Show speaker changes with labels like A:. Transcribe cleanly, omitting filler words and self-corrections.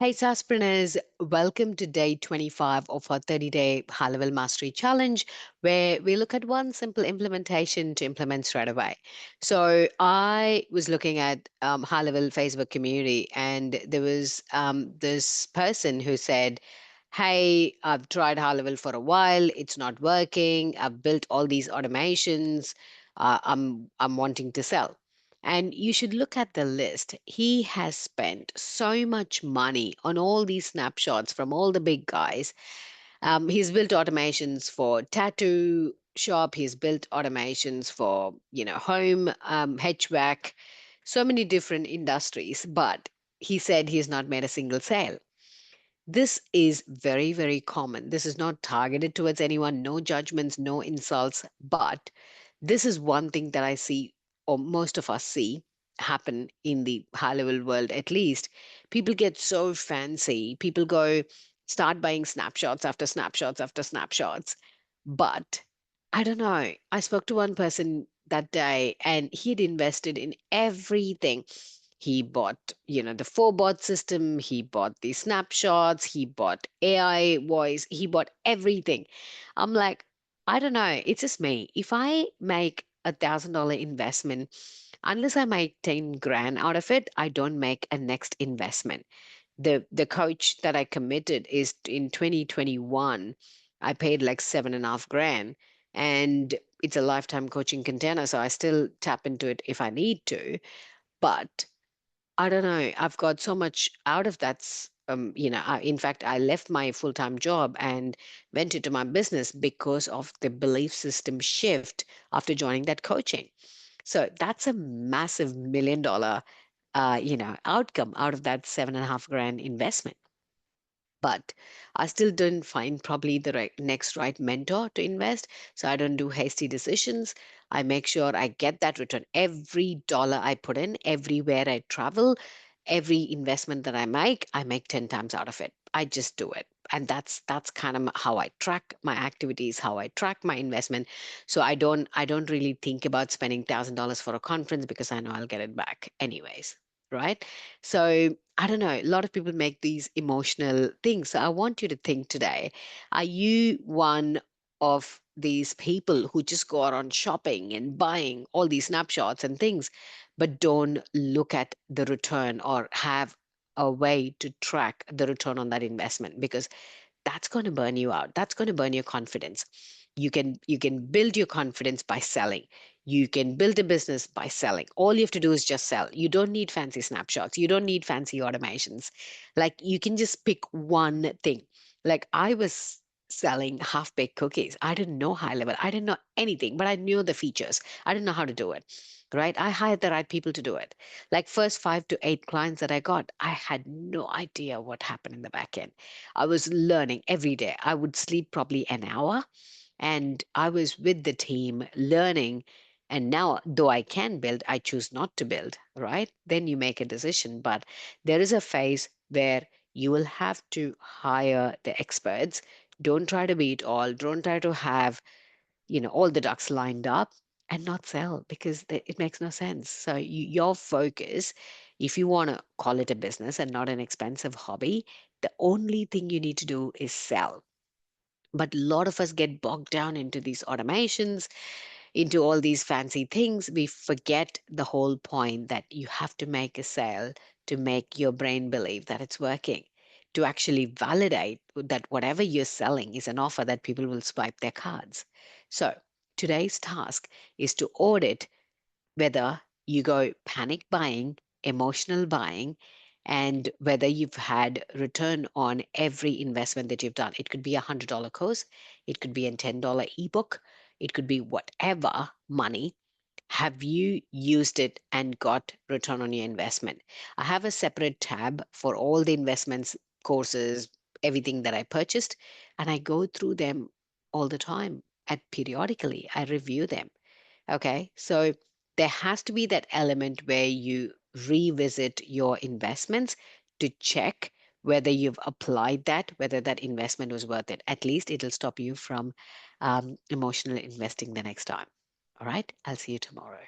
A: Hey, Saspreneurs, welcome to day 25 of our 30-day high-level mastery challenge, where we look at one simple implementation to implement straight away. So I was looking at high-level Facebook community, and there was this person who said, "Hey, I've tried high-level for a while. It's not working. I've built all these automations. I'm wanting to sell." And you should look at the list. He has spent so much money on all these snapshots from all the big guys. He's built automations for tattoo shop. He's built automations for, home, HVAC, so many different industries. But he said he has not made a single sale. This is very, very common. This is not targeted towards anyone, no judgments, no insults, but this is one thing that I see, or most of us see, happen in the high level world at least. People get so fancy. People go start buying snapshots after snapshots after snapshots. But I don't know. I spoke to one person that day and he'd invested in everything. He bought, the four-bot system, he bought the snapshots, he bought AI voice, he bought everything. I'm like, I don't know, it's just me. If I make $1,000 investment, unless I make 10 grand out of it, I don't make a next investment. The coach that I committed is in 2021. I paid like 7.5 grand, and it's a lifetime coaching container, so I still tap into it if I need to. But I don't know. I've got so much out of that. In fact, I left my full-time job and went into my business because of the belief system shift after joining that coaching. So that's a massive $1 million, outcome out of that 7.5 grand investment. But I still didn't find probably the next right mentor to invest. So I don't do hasty decisions. I make sure I get that return. Every dollar I put in, everywhere I travel, every investment that I make 10 times out of it. I just do it. And that's kind of how I track my activities, how I track my investment. So I don't really think about spending $1,000 for a conference because I know I'll get it back anyways. Right. So I don't know. A lot of people make these emotional things. So I want you to think today, are you one of these people who just go around shopping and buying all these snapshots and things, but don't look at the return or have a way to track the return on that investment? Because that's going to burn you out. That's going to burn your confidence. You can build your confidence by selling. You can build a business by selling. All you have to do is just sell. You don't need fancy snapshots. You don't need fancy automations. Like you can just pick one thing. Like I was selling half-baked cookies. I didn't know high level. I didn't know anything, but I knew the features. I didn't know how to do it. Right? I hired the right people to do it. Like first 5 to 8 clients that I got, I had no idea what happened in the back end. I was learning every day. I would sleep probably an hour and I was with the team learning. And now, though I can build, I choose not to build, right? Then you make a decision. But there is a phase where you will have to hire the experts. Don't try to be it all. Don't try to have, all the ducks lined up and not sell because it makes no sense. So your focus, if you want to call it a business and not an expensive hobby, the only thing you need to do is sell. But a lot of us get bogged down into these automations, into all these fancy things. We forget the whole point that you have to make a sale to make your brain believe that it's working, to actually validate that whatever you're selling is an offer that people will swipe their cards. So today's task is to audit whether you go panic buying, emotional buying, and whether you've had return on every investment that you've done. It could be $100 course, it could be a $10 ebook, it could be whatever money. Have you used it and got return on your investment? I have a separate tab for all the investments, courses, everything that I purchased, and I go through them all the time. And periodically, I review them. Okay, so there has to be that element where you revisit your investments to check whether you've applied that, whether that investment was worth it. At least it'll stop you from emotional investing the next time. All right, I'll see you tomorrow.